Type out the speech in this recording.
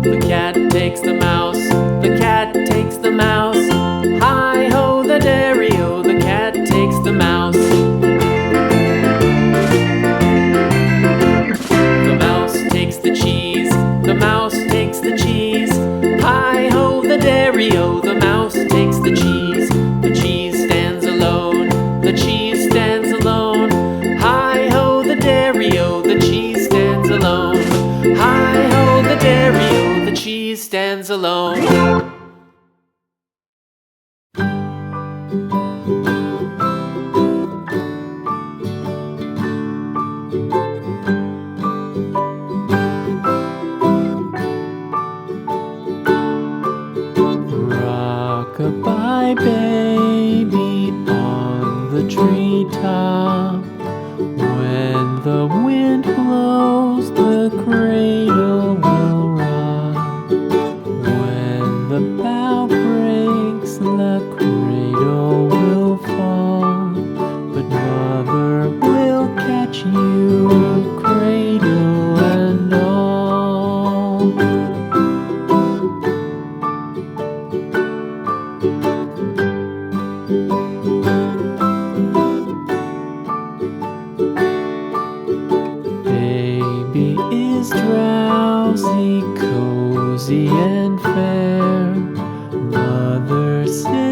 The cat takes the mouse, the cat takes the mouse. Hi-ho the dairy-o, the cat takes the mouse. The mouse takes the cheese, the mouse takes the cheese. Hi-ho the dairy-o, the mouse takes the cheese. The cheese stands alone, the cheese stands alone. Hi-ho the dairy-o, the cheese stands alone. Hi-ho the dairy-o, the cheese stands alone. Rock-a-bye baby on the treetop. When the wind blows, the cradle will rock. When the bough breaks, the cradle will fall. But mother will catch you, cradle and all. Baby is drowsy, cozy and fair. Mother says